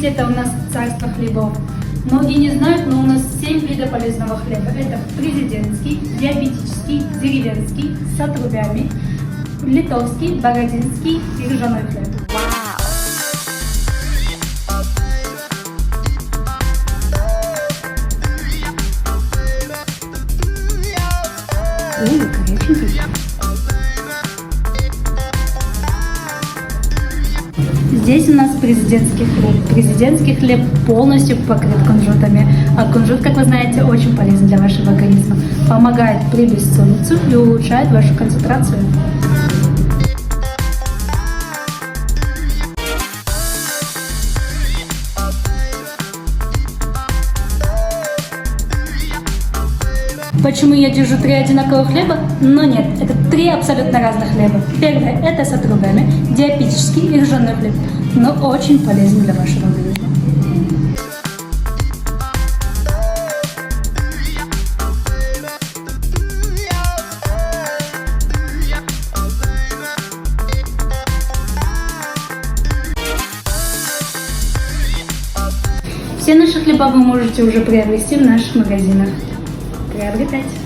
видите, это у нас царство хлебов. Многие не знают, но у нас 7 видов полезного хлеба. Это президентский, диабетический, деревенский, с отрубями, литовский, бородинский и ржаной хлеб. Горяченький. Здесь у нас президентский хлеб. Президентский хлеб полностью покрыт кунжутами. А кунжут, как вы знаете, очень полезен для вашего организма. Помогает при бессоннице и улучшает вашу концентрацию. Почему я держу 3 одинаковых хлеба? Но нет, это 3 абсолютно разных хлеба. Первое – это с отрубями, диабетический и ржаной хлеб, но очень полезен для вашего организма. Все наши хлеба вы можете уже приобрести в наших магазинах. Приобретать.